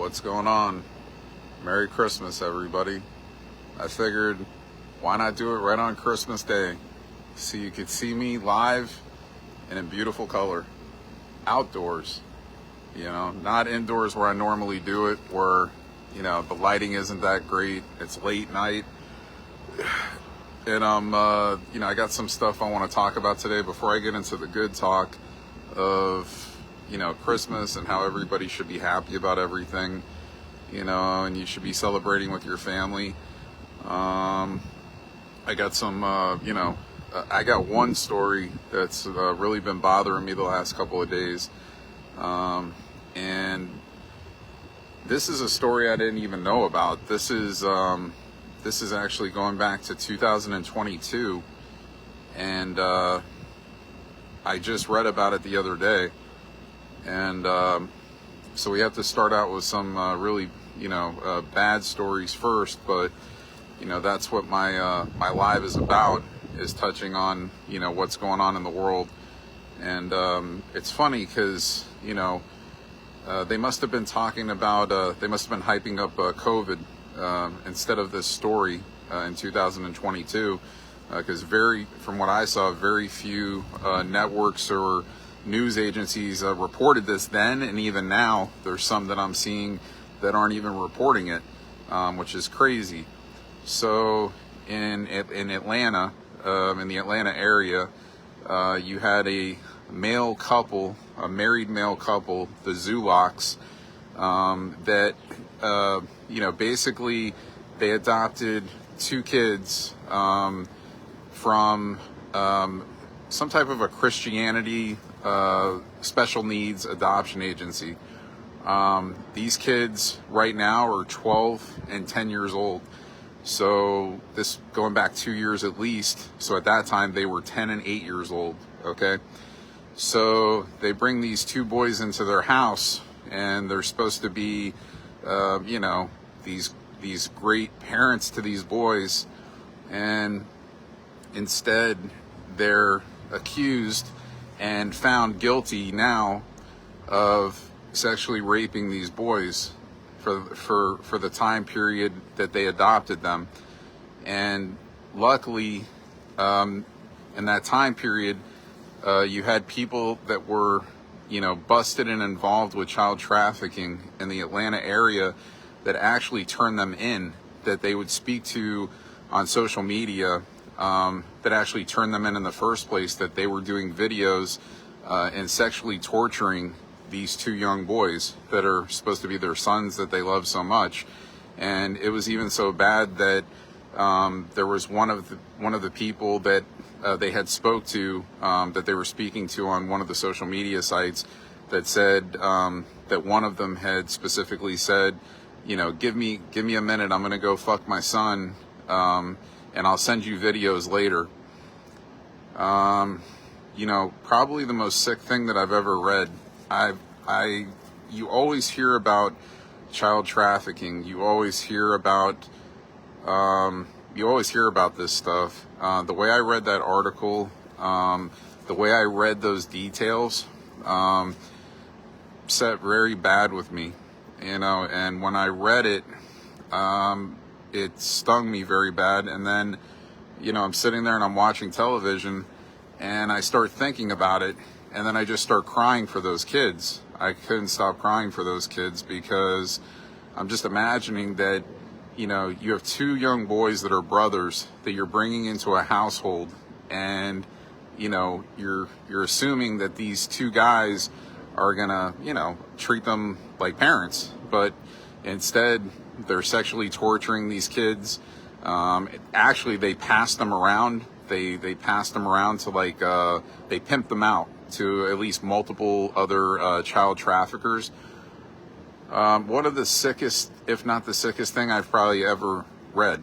What's going on? Merry Christmas, everybody. I figured, why not do it right on Christmas Day? So you could see me live and in beautiful color. Outdoors. Not indoors where I normally do it, where, the lighting isn't that great. It's late night. And I got some stuff I want to talk about today before I get into the good talk of, Christmas and how everybody should be happy about everything, and you should be celebrating with your family. I got some, I got one story that's really been bothering me the last couple of days. And this is a story I didn't even know about. This is actually going back to 2022, and I just read about it the other day. And so we have to start out with some really, bad stories first. But that's what my live is about, is touching on what's going on in the world. And it's funny because they must have been talking about they must have been hyping up COVID instead of this story in 2022, because from what I saw, very few networks or news agencies reported this then, and even now there's some that I'm seeing that aren't even reporting it, which is crazy. So in Atlanta, in the Atlanta area, you had a married male couple, the Zulocks, that basically they adopted two kids from some type of a Christianity special needs adoption agency. These kids right now are 12 and 10 years old. So this going back 2 years at least. So at that time they were 10 and 8 years old. Okay. So they bring these two boys into their house, and they're supposed to be, these great parents to these boys. And instead they're accused and found guilty now of sexually raping these boys for the time period that they adopted them. And luckily, in that time period, you had people that were, busted and involved with child trafficking in the Atlanta area that actually turned them in, that they would speak to on social media, that actually turned them in the first place, that they were doing videos and sexually torturing these two young boys that are supposed to be their sons that they love so much. And it was even so bad that there was one of the people that they had spoke to, that they were speaking to on one of the social media sites, that said that one of them had specifically said, give me a minute, I'm gonna go fuck my son, and I'll send you videos later. Probably the most sick thing that I've ever read. You always hear about child trafficking. You always hear about this stuff. The way I read that article, the way I read those details, set very bad with me, and when I read it, it stung me very bad. And then, I'm sitting there and I'm watching television, and I start thinking about it, and then I just start crying for those kids. I couldn't stop crying for those kids, because I'm just imagining that, you have two young boys that are brothers that you're bringing into a household, and, you're assuming that these two guys are gonna, treat them like parents, but instead they're sexually torturing these kids. Actually, they passed them around. They passed them around to they pimped them out to at least multiple other child traffickers. One of the sickest, if not the sickest thing I've probably ever read.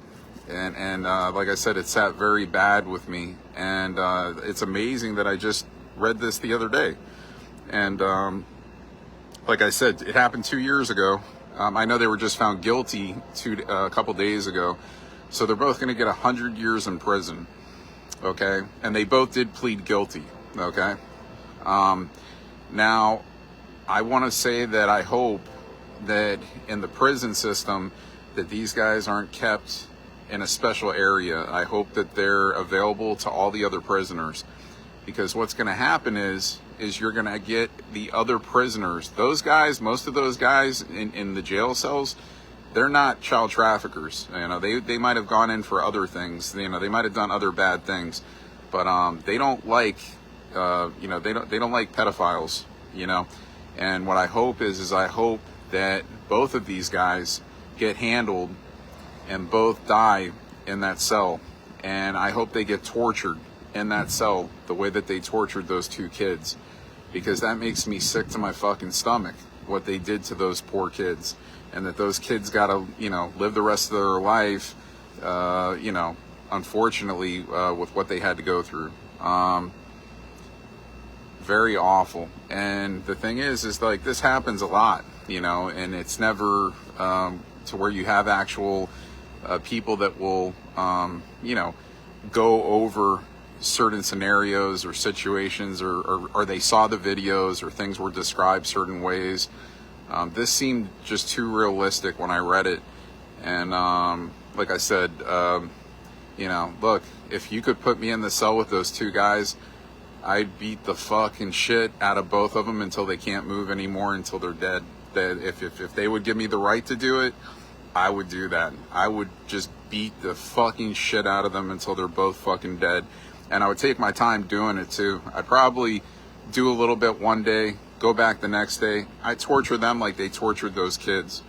And like I said, it sat very bad with me. And it's amazing that I just read this the other day. And like I said, it happened 2 years ago. I know they were just found guilty a couple days ago. So they're both going to get 100 years in prison. Okay? And they both did plead guilty. Okay? Now, I want to say that I hope that in the prison system that these guys aren't kept in a special area. I hope that they're available to all the other prisoners, because what's going to happen is you're going to get the other prisoners. Those guys, most of those guys in the jail cells, they're not child traffickers. You know, they might have gone in for other things. You know, they might have done other bad things, but they don't like you know, they don't like pedophiles. You know, and what I hope is I hope that both of these guys get handled and both die in that cell, and I hope they get tortured in that cell the way that they tortured those two kids, because that makes me sick to my fucking stomach what they did to those poor kids, and that those kids gotta, you know, live the rest of their life, you know, unfortunately, with what they had to go through. Very awful. And the thing is like, this happens a lot, you know, and it's never to where you have actual people that will, you know, go over certain scenarios or situations, or they saw the videos or things were described certain ways. This seemed just too realistic when I read it. And like I said, you know, look, if you could put me in the cell with those two guys, I'd beat the fucking shit out of both of them until they can't move anymore, until they're dead. That if they would give me the right to do it, I would do that. I would just beat the fucking shit out of them until they're both fucking dead. And I would take my time doing it too. I'd probably do a little bit one day, go back the next day. I torture them like they tortured those kids.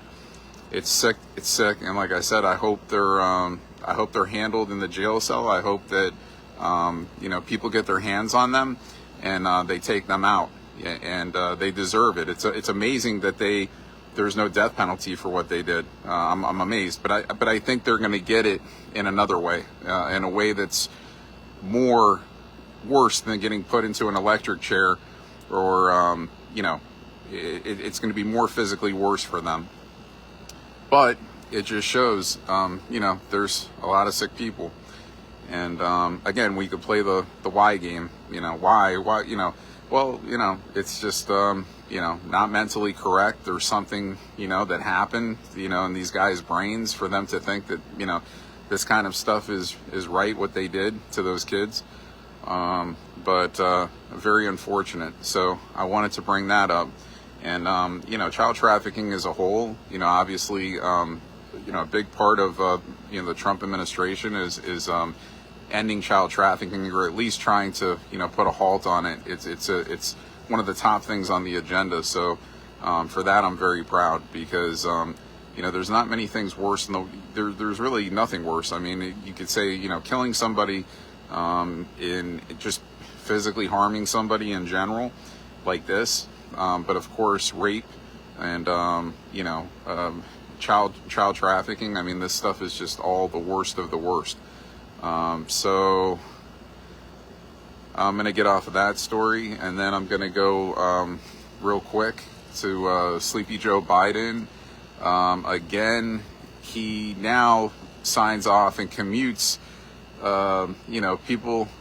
It's sick. It's sick. And like I said, I hope they're handled in the jail cell. I hope that you know, people get their hands on them and they take them out, and they deserve it. It's amazing that there's no death penalty for what they did. I'm amazed, but I think they're going to get it in another way, in a way that's more worse than getting put into an electric chair, or you know, it's going to be more physically worse for them. But it just shows, you know, there's a lot of sick people. And again, we could play the why game. You know, why, you know, well, you know, it's just, you know, not mentally correct. There's something, you know, that happened, you know, in these guys' brains for them to think that, you know, this kind of stuff is right, what they did to those kids. But very unfortunate. So I wanted to bring that up. And, you know, child trafficking as a whole, you know, obviously, you know, a big part of, you know, the Trump administration is ending child trafficking, or at least trying to, you know, put a halt on it. It's one of the top things on the agenda. So for that, I'm very proud, because you know, there's not many things worse than there's really nothing worse. I mean, you could say, you know, killing somebody, in just physically harming somebody in general, like this. But of course, rape and you know, child trafficking. I mean, this stuff is just all the worst of the worst. So I'm going to get off of that story, and then I'm going to go real quick to Sleepy Joe Biden. Again, he now signs off and commutes, you know,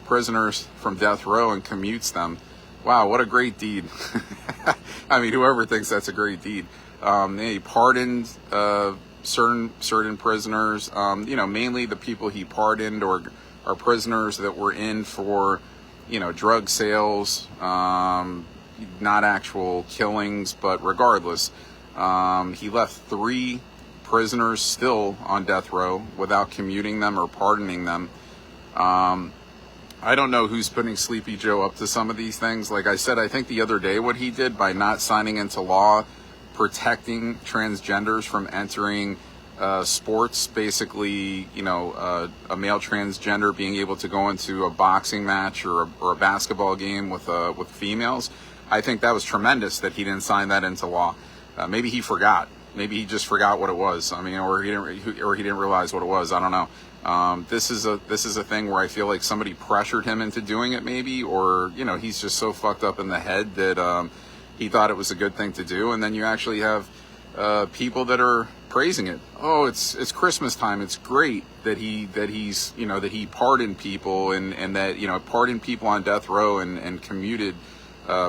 prisoners from death row, and commutes them. Wow, what a great deed. I mean, whoever thinks that's a great deed. He pardoned certain prisoners, you know, mainly the people he pardoned are prisoners that were in for, you know, drug sales, not actual killings, but regardless, he left 3 prisoners still on death row without commuting them or pardoning them. I don't know who's putting Sleepy Joe up to some of these things. Like I said, I think the other day what he did by not signing into law protecting transgenders from entering sports, basically, you know, a male transgender being able to go into a boxing match or a basketball game with females. I think that was tremendous that he didn't sign that into law. Maybe he forgot. Maybe he just forgot what it was. I mean, or he didn't realize what it was. I don't know. This is a thing where I feel like somebody pressured him into doing it, maybe, or, you know, he's just so fucked up in the head that he thought it was a good thing to do. And then you actually have people that are praising it. Oh, it's Christmas time. It's great that he's, you know, that he pardoned people and that, you know, pardoned people on death row and commuted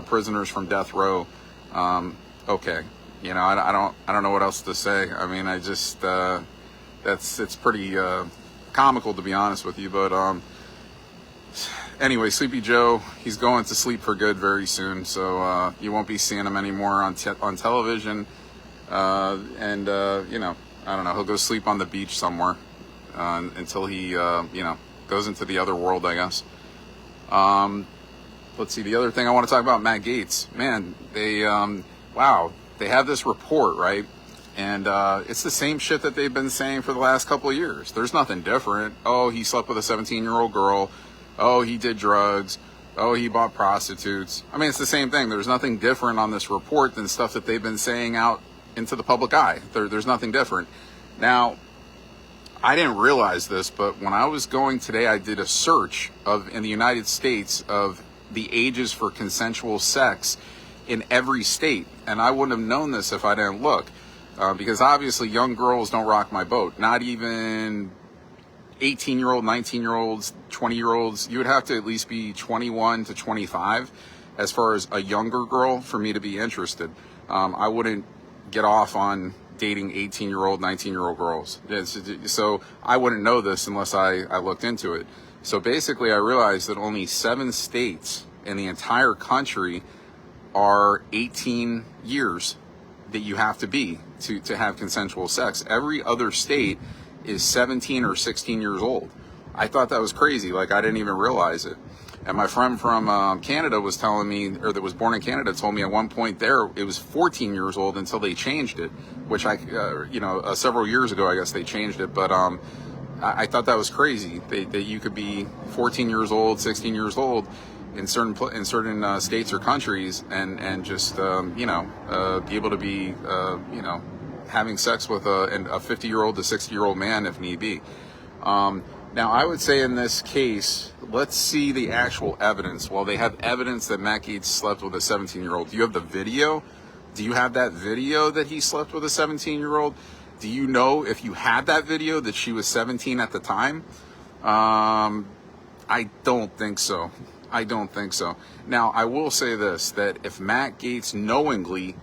prisoners from death row. Okay, You know, I don't know what else to say. I mean, I just it's pretty comical, to be honest with you. But anyway, Sleepy Joe, he's going to sleep for good very soon, so you won't be seeing him anymore on television. And you know, I don't know, he'll go sleep on the beach somewhere until he you know, goes into the other world, I guess. Let's see, the other thing I want to talk about, Matt Gaetz. Man, they wow, they have this report, right? And it's the same shit that they've been saying for the last couple of years. There's nothing different. Oh, he slept with a 17-year-old girl. Oh, he did drugs. Oh, he bought prostitutes. I mean, it's the same thing. There's nothing different on this report than stuff that they've been saying out into the public eye. There's nothing different. Now, I didn't realize this, but when I was going today, I did a search in the United States of the ages for consensual sex in every state. And I wouldn't have known this if I didn't look. Because obviously young girls don't rock my boat. Not even 18-year-old, 19-year-olds, 20-year-olds. You would have to at least be 21 to 25 as far as a younger girl for me to be interested. I wouldn't get off on dating 18-year-old, 19-year-old girls. So I wouldn't know this unless I looked into it. So basically I realized that only 7 states in the entire country are 18 years that you have to be to have consensual sex. Every other state is 17 or 16 years old. I thought that was crazy. Like, I didn't even realize it. And my friend from Canada was telling me, or that was born in Canada, told me at one point there it was 14 years old until they changed it, which you know, several years ago, I guess they changed it. But I thought that was crazy that you could be 14 years old, 16 years old in certain states or countries and just you know, be able to be you know, having sex with a 50-year-old to 60-year-old man if need be. Now, I would say in this case, let's see the actual evidence. Well, they have evidence that Matt Gaetz slept with a 17-year-old. Do you have the video? Do you have that video that he slept with a 17-year-old? Do you know, if you had that video, that she was 17 at the time? I don't think so. I don't think so. Now, I will say this, that if Matt Gaetz knowingly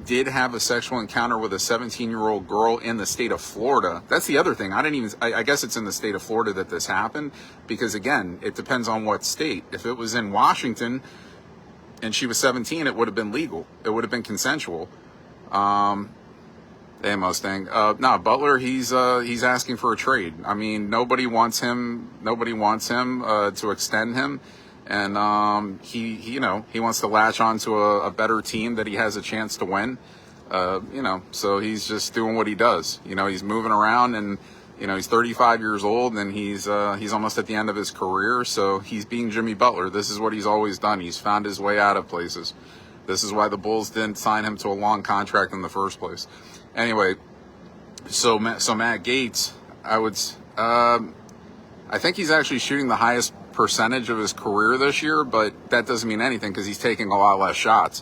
did have a sexual encounter with a 17-year-old girl in the state of Florida, that's the other thing. I guess it's in the state of Florida that this happened, because again, it depends on what state. If it was in Washington and she was 17, it would have been legal. It would have been consensual. Hey, Mustang. No, Butler, he's asking for a trade. I mean, nobody wants him to extend him. And he you know, he wants to latch on to a better team that he has a chance to win. You know, so he's just doing what he does. You know, he's moving around, and you know, he's 35 years old, and he's almost at the end of his career. So he's being Jimmy Butler. This is what he's always done. He's found his way out of places. This is why the Bulls didn't sign him to a long contract in the first place. Anyway, so Matt Gaetz, I think he's actually shooting the highest percentage of his career this year, but that doesn't mean anything because he's taking a lot less shots.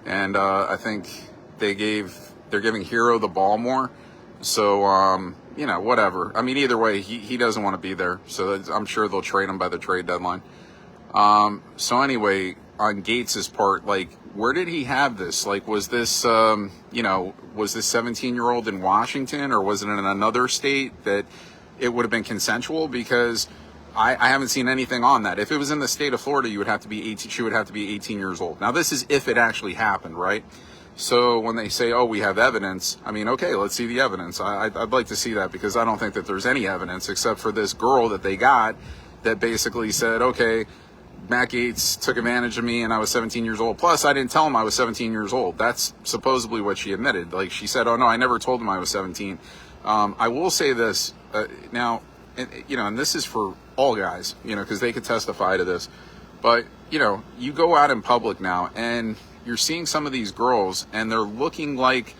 And I think they're giving Hero the ball more. So, you know, whatever. I mean, either way, he doesn't want to be there. So I'm sure they'll trade him by the trade deadline. So anyway, on Gaetz's part, like, where did he have this? Like, was this, you know, was this 17-year-old in Washington, or was it in another state that it would have been consensual? Because I haven't seen anything on that. If it was in the state of Florida, she would have to be 18 years old. Now, this is if it actually happened, right? So when they say, oh, we have evidence, I mean, okay, let's see the evidence. I'd like to see that, because I don't think that there's any evidence except for this girl that they got that basically said, okay, Matt Gaetz took advantage of me and I was 17 years old. Plus, I didn't tell him I was 17 years old. That's supposedly what she admitted. Like, she said, oh, no, I never told him I was 17. I will say this now, you know, and this is for all guys, you know, because they could testify to this. But, you know, you go out in public now and you're seeing some of these girls and they're looking like,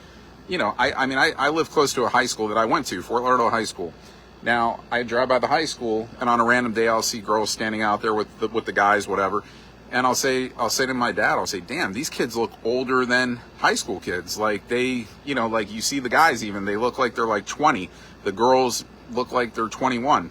you know, I mean, I live close to a high school that I went to, Fort Lauderdale High School. Now, I drive by the high school, and on a random day, I'll see girls standing out there with the guys, whatever. And I'll say to my dad, I'll say, damn, these kids look older than high school kids. Like, they, you know, like, you see the guys even, they look like they're like 20. The girls look like they're 21.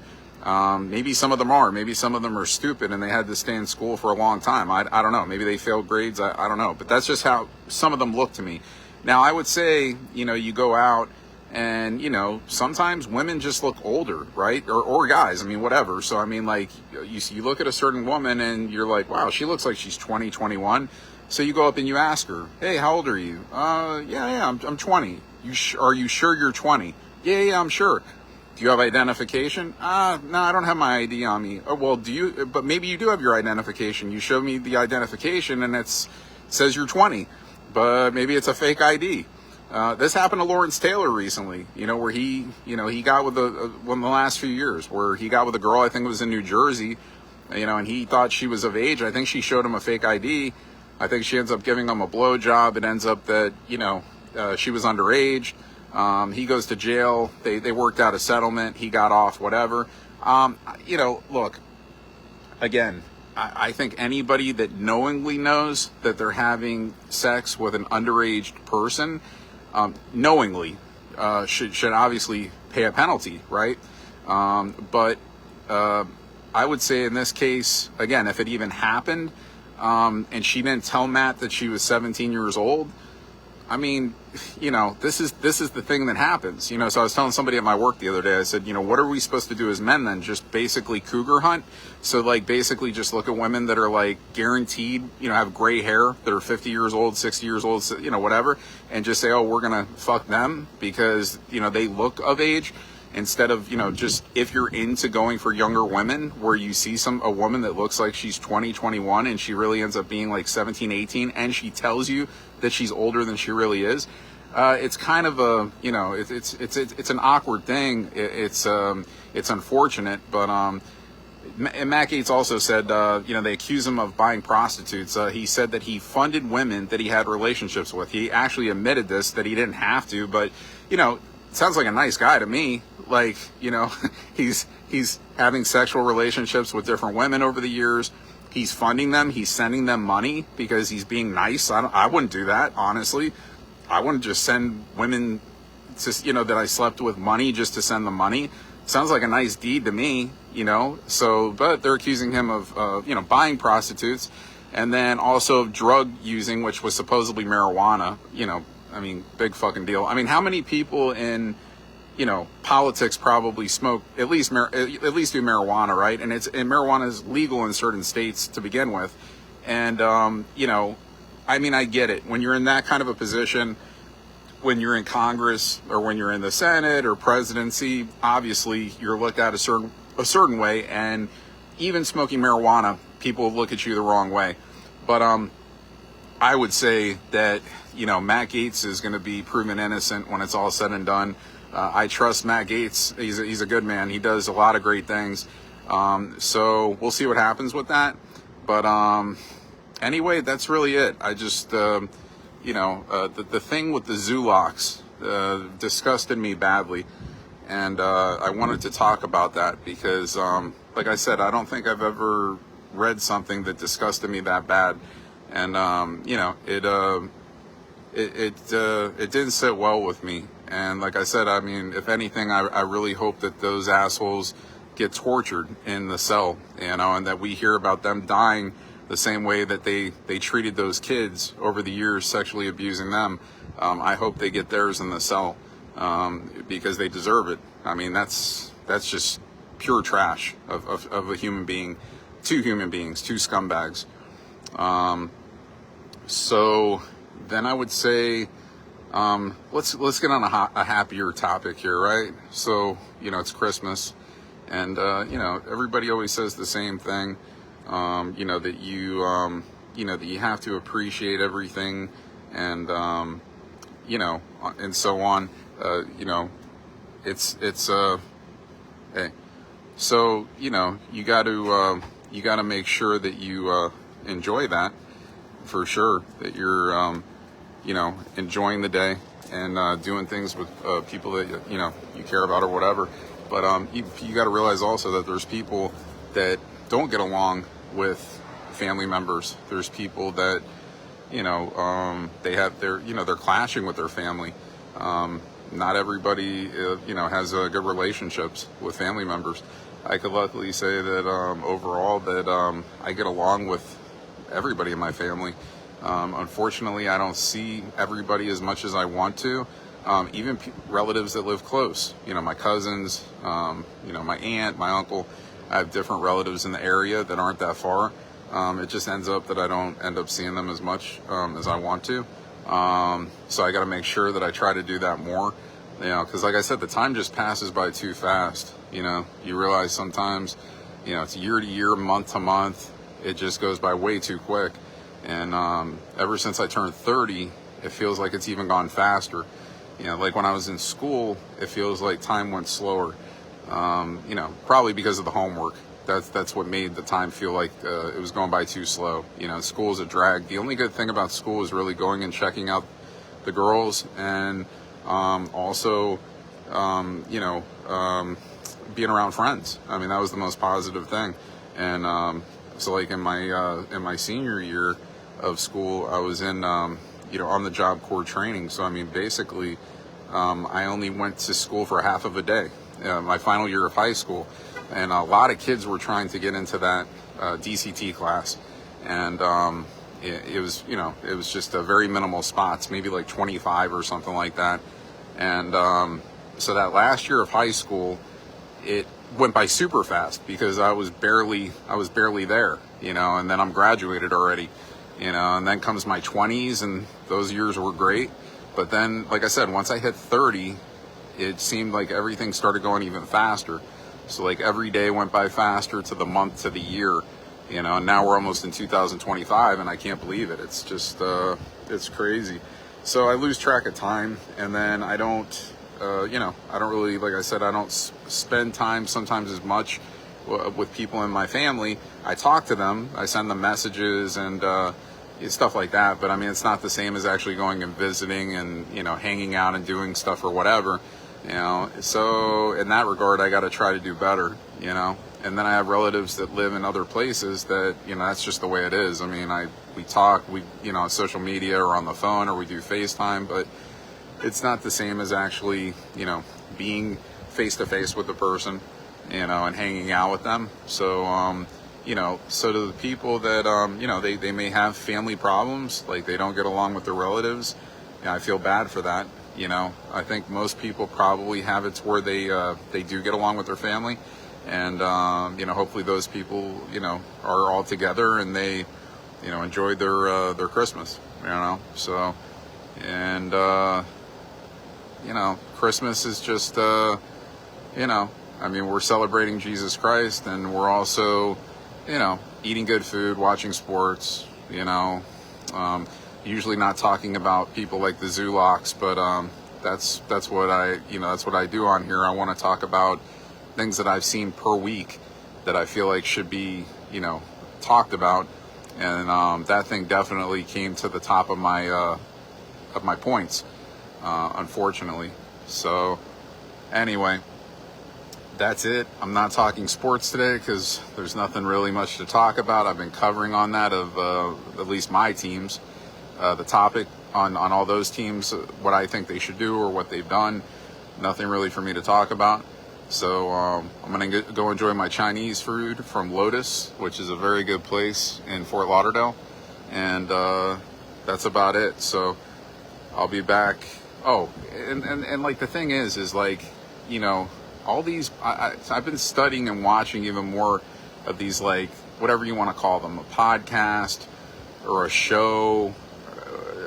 Maybe some of them are. Maybe some of them are stupid and they had to stay in school for a long time. I don't know. Maybe they failed grades. I don't know. But that's just how some of them look to me. Now, I would say, you go out and, sometimes women just look older, right? Or guys, I mean, whatever. So, I mean, like, you look at a certain woman and you're like, wow, she looks like she's 20, 21. So you go up and you ask her, hey, how old are you? Yeah, I'm 20. Are you sure you're 20? Yeah, I'm sure. Do you have identification? No, I don't have my ID on me. Oh, well, but maybe you do have your identification. You show me the identification and it says you're 20, but maybe it's a fake ID. This happened to Lawrence Taylor recently, where he got with one of the last few years, where he got with a girl, I think it was in New Jersey, and he thought she was of age. I think she showed him a fake ID. I think she ends up giving him a blowjob. It ends up that, she was underage. He goes to jail. They worked out a settlement. He got off, whatever. Look, again, I think anybody that knowingly knows that they're having sex with an underage person, knowingly, should obviously pay a penalty, right? But I would say in this case, again, if it even happened, and she didn't tell Matt that she was 17 years old, I mean, this is the thing that happens. So I was telling somebody at my work the other day, I said, what are we supposed to do as men then? Just basically cougar hunt? So like basically just look at women that are like guaranteed, have gray hair, that are 50 years old, 60 years old, whatever, and just say, oh, we're going to fuck them because, they look of age. Instead of, just if you're into going for younger women where you see a woman that looks like she's 20, 21 and she really ends up being like 17, 18 and she tells you that she's older than she really is, it's kind of a, it's an awkward thing. It's unfortunate, but and Matt Gaetz also said, they accuse him of buying prostitutes. He said that he funded women that he had relationships with. He actually admitted this, that he didn't have to, but, sounds like a nice guy to me. Like, he's having sexual relationships with different women over the years. He's funding them. He's sending them money because he's being nice. I wouldn't do that, honestly. I wouldn't just send women to, that I slept with money just to send them money. Sounds like a nice deed to me, So, but they're accusing him of, buying prostitutes and then also drug using, which was supposedly marijuana, I mean, big fucking deal. I mean, how many people in, politics probably smoke at least do marijuana, right? And marijuana is legal in certain states to begin with. And, I mean, I get it. When you're in that kind of a position, when you're in Congress or when you're in the Senate or presidency, obviously you're looked at a certain way. And even smoking marijuana, people look at you the wrong way. But, I would say that, Matt Gaetz is going to be proven innocent when it's all said and done. I trust Matt Gaetz. He's a good man. He does a lot of great things. So we'll see what happens with that. But anyway, that's really it. I just, the thing with the Zolox disgusted me badly. And I wanted to talk about that because, like I said, I don't think I've ever read something that disgusted me that bad. And, it didn't sit well with me. And like I said, I mean, if anything, I really hope that those assholes get tortured in the cell, and that we hear about them dying the same way that they treated those kids over the years, sexually abusing them. I hope they get theirs in the cell, because they deserve it. I mean, that's just pure trash of a human being, two scumbags. So then I would say, let's get on a happier topic here, right? So, it's Christmas and, everybody always says the same thing, that that you have to appreciate everything and, and so on, hey, so, you gotta make sure that you, enjoy that. For sure, that you're, enjoying the day and doing things with people that you care about or whatever. But you got to realize also that there's people that don't get along with family members. There's people that they're clashing with their family. Not everybody has good relationships with family members. I could luckily say that overall that I get along with everybody in my family. Unfortunately, I don't see everybody as much as I want to. Even relatives that live close, my cousins, my aunt, my uncle. I have different relatives in the area that aren't that far. It just ends up that I don't end up seeing them as much as I want to. So I got to make sure that I try to do that more, because like I said, the time just passes by too fast. You realize sometimes, it's year to year, month to month. It just goes by way too quick. And ever since I turned 30, it feels like it's even gone faster. Like when I was in school, it feels like time went slower. Probably because of the homework. That's what made the time feel like it was going by too slow. School's a drag. The only good thing about school is really going and checking out the girls, and also, being around friends. I mean, that was the most positive thing. And so, like in my senior year of school, I was in on the job corps training. So I mean, basically, I only went to school for half of a day. My final year of high school, and a lot of kids were trying to get into that DCT class, and it was just a very minimal spots, maybe like 25 or something like that. And so that last year of high school, it went by super fast because I was barely there, and then I'm graduated already, and then comes my 20s, and those years were great. But then, like I said, once I hit 30, it seemed like everything started going even faster. So like every day went by faster to the month to the year, and now we're almost in 2025, and I can't believe it. It's just, it's crazy. So I lose track of time, and then I don't, I don't really, like I said, I don't spend time sometimes as much with people in my family. I talk to them, I send them messages and stuff like that, but I mean, it's not the same as actually going and visiting and, hanging out and doing stuff or whatever. So in that regard, I got to try to do better, and then I have relatives that live in other places that, that's just the way it is. I mean, we talk, on social media or on the phone, or we do FaceTime, but it's not the same as actually, being face to face with the person, and hanging out with them. So, so to the people that, they may have family problems, like they don't get along with their relatives, I feel bad for that. I think most people probably have it to where they do get along with their family, and hopefully those people are all together and they enjoy their Christmas, so, and Christmas is just I mean, we're celebrating Jesus Christ, and we're also eating good food, watching sports, usually not talking about people like the Zulocks, but that's what I do on here. I want to talk about things that I've seen per week that I feel like should be talked about, and that thing definitely came to the top of my points, unfortunately. So anyway, that's it. I'm not talking sports today because there's nothing really much to talk about. I've been covering on that of at least my teams. The topic on all those teams, what I think they should do or what they've done. Nothing really for me to talk about. So I'm going to go enjoy my Chinese food from Lotus, which is a very good place in Fort Lauderdale. And that's about it. So I'll be back. Oh, and like the thing is like, all these, I've been studying and watching even more of these, like, whatever you want to call them, a podcast or a show.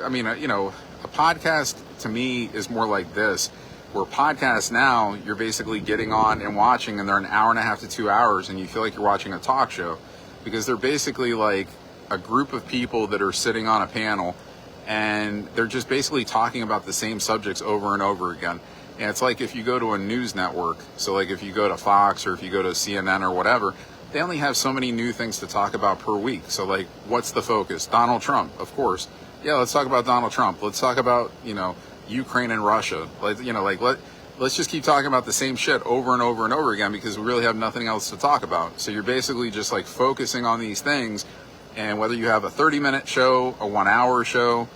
I mean, a podcast to me is more like this, where podcasts now, you're basically getting on and watching, and they're an hour and a half to 2 hours, and you feel like you're watching a talk show, because they're basically like a group of people that are sitting on a panel, and they're just basically talking about the same subjects over and over again. And it's like if you go to a news network, so like if you go to Fox or if you go to CNN or whatever, they only have so many new things to talk about per week. So like, what's the focus? Donald Trump, of course. Yeah, let's talk about Donald Trump. Let's talk about, Ukraine and Russia. Let's just keep talking about the same shit over and over and over again, because we really have nothing else to talk about. So you're basically just like focusing on these things, and whether you have a 30-minute show, a 1 hour show,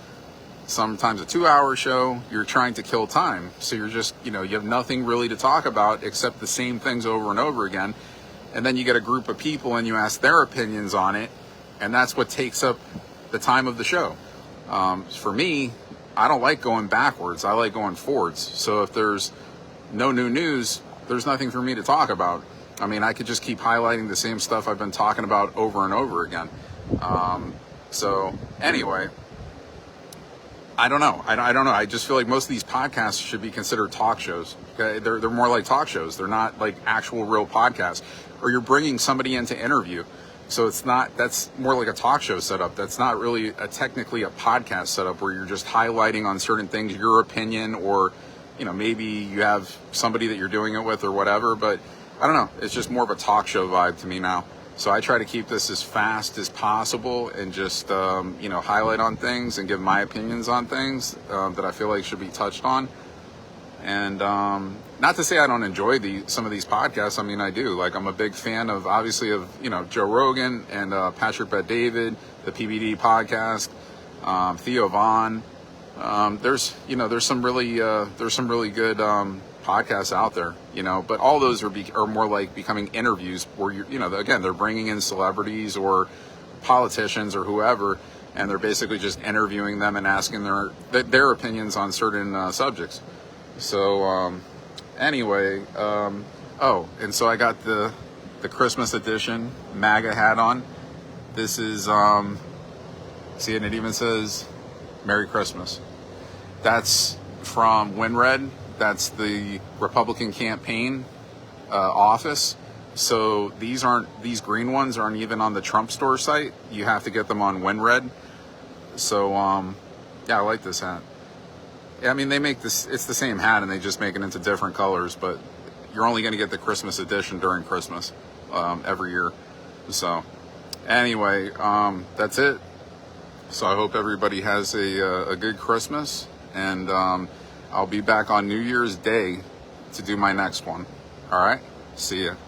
sometimes a 2 hour show, you're trying to kill time. So you're just, you have nothing really to talk about except the same things over and over again. And then you get a group of people and you ask their opinions on it, and that's what takes up the time of the show. For me, I don't like going backwards. I like going forwards. So if there's no new news, there's nothing for me to talk about. I mean, I could just keep highlighting the same stuff I've been talking about over and over again. So anyway, I don't know. I don't know. I just feel like most of these podcasts should be considered talk shows. Okay? They're more like talk shows. They're not like actual real podcasts. Or you're bringing somebody in to interview. So that's more like a talk show setup. That's not really technically a podcast setup where you're just highlighting on certain things, your opinion, or, maybe you have somebody that you're doing it with or whatever. But I don't know. It's just more of a talk show vibe to me now. So I try to keep this as fast as possible and just, highlight on things and give my opinions on things that I feel like should be touched on. And not to say I don't enjoy some of these podcasts. I mean, I do. Like, I'm a big fan of, obviously, of Joe Rogan and Patrick Bet-David, the PBD podcast, Theo Vaughn. There's some really good podcasts out there, but all those are more like becoming interviews where again, they're bringing in celebrities or politicians or whoever, and they're basically just interviewing them and asking their opinions on certain subjects. So anyway, and so I got the Christmas edition MAGA hat on. This is see, and it even says Merry Christmas. That's from WinRed. That's the Republican campaign office. So these green ones aren't even on the Trump store site. You have to get them on WinRed. So yeah, I like this hat. Yeah, I mean, they make this, it's the same hat and they just make it into different colors, but you're only going to get the Christmas edition during Christmas every year. So anyway, that's it. So I hope everybody has a good Christmas, and I'll be back on New Year's Day to do my next one. All right, see ya.